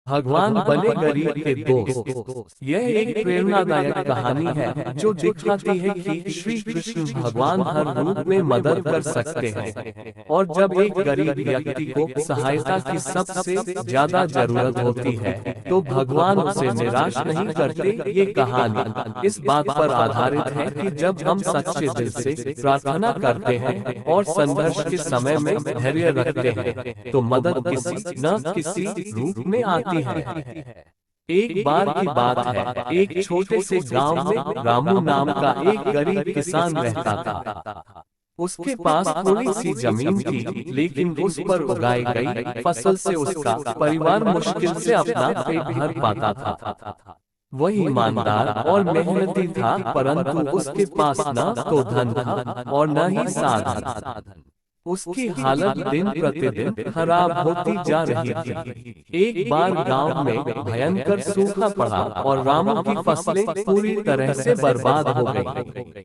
भगवान बने गरीब के दोस्त। यह एक प्रेरणादायक कहानी है जो दिखाती है कि श्री कृष्ण भगवान हर रूप में मदद कर सकते हैं और जब एक गरीब व्यक्ति को सहायता की सबसे ज्यादा जरूरत होती है तो भगवान उसे निराश नहीं करते। ये कहानी इस बात पर आधारित है कि जब हम सच्चे दिल से प्रार्थना करते हैं और संघर्ष के समय में धैर्य रखते हैं तो मदद किसी न किसी रूप में आती है। एक बार की बात है, एक छोटे से गांव में रामू नाम का एक गरीब किसान रहता था। उसके पास थोड़ी सी जमीन थी, लेकिन उस पर उगाई गई फसल से उसका परिवार मुश्किल से अपना पेट भर पाता था। वह ईमानदार और मेहनती था, परंतु उसके पास न तो धन था और न ही साधन। उसकी हालत दिन प्रतिदिन खराब होती जा रही थी। एक बार गांव में भयंकर सूखा पड़ा और रामू की फसलें पूरी तरह से बर्बाद हो गईं।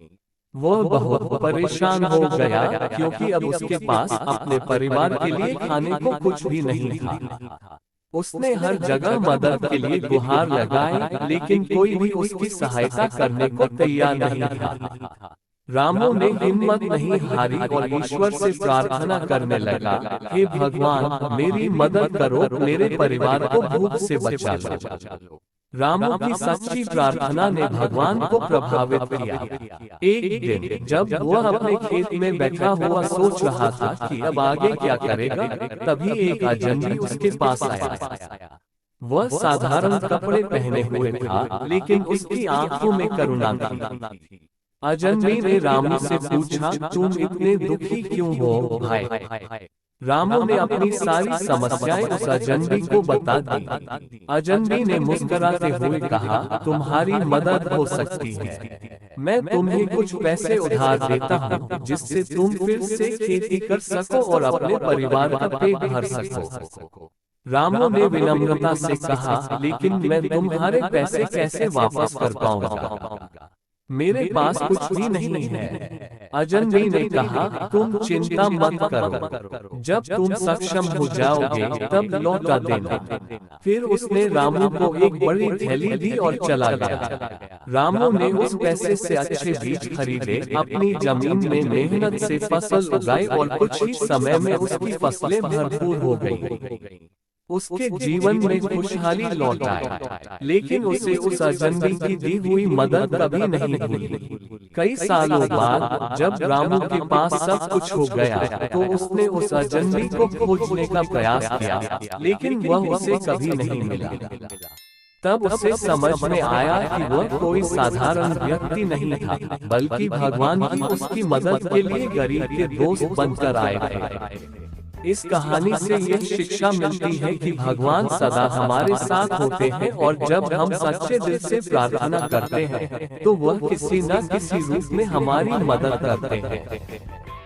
वह बहुत परेशान हो गया क्योंकि अब उसके पास अपने परिवार के लिए खाने को कुछ भी नहीं था। उसने हर जगह मदद के लिए गुहार लगाई, लेकिन कोई भी उसकी सहायता करने को तैयार नहीं था। रामू ने हिम्मत नहीं हारी और ईश्वर से प्रार्थना करने लगा, हे भगवान, मेरी मदद करो, मेरे परिवार को भूख से बचा लो। रामू की सच्ची प्रार्थना ने भगवान को प्रभावित किया। एक दिन जब वह अपने खेत में बैठा हुआ सोच रहा था कि अब आगे क्या करेगा, तभी एक अजनबी उसके पास आया। वह साधारण कपड़े पहने हुए था, लेकिन उसकी आंखों में करुणा थी। अजनबी ने रामू से पूछा, तुम इतने दुखी क्यों हो भाई? रामू ने अपनी सारी समस्याएं उस अजनबी को बता दी। अजनबी ने मुस्कुराते हुए कहा, तुम्हारी मदद हो सकती है। मैं तुम्हें कुछ पैसे उधार देता हूँ, जिससे तुम फिर से खेती कर सको और अपने परिवार का पेट भर सको। रामू ने विनम्रता से कहा, लेकिन मैं तुम्हारे पैसे कैसे वापस कर पाऊंगा? मेरे पास कुछ भी नहीं है। अजनबी ने कहा, तुम चिंता मत करो, जब तुम सक्षम हो जाओगे तब लौटा देना। फिर उसने रामू को एक बड़ी थैली दी और चला गया। रामू ने उस पैसे से अच्छे बीज खरीदे, अपनी जमीन में मेहनत से फसल उगाई और कुछ ही समय में उसकी फसलें भरपूर हो गईं। उसके जीवन में खुशहाली लौट आई, लेकिन उसे उस अजनबी की दी हुई मदद कभी नहीं भूली। कई सालों बाद जब रामू के पास सब कुछ हो गया तो उसने उस अजनबी को खोजने का प्रयास किया, लेकिन वह उसे कभी नहीं मिला। तब उसे समझ में आया कि वह कोई साधारण व्यक्ति नहीं था, बल्कि भगवान की उसकी मदद के लिए गरीब के दोस्त बनकर आए थे। इस कहानी से यह शिक्षा मिलती है कि भगवान सदा हमारे साथ होते हैं और जब हम सच्चे दिल से प्रार्थना करते हैं तो वह किसी न किसी रूप में हमारी मदद करते हैं।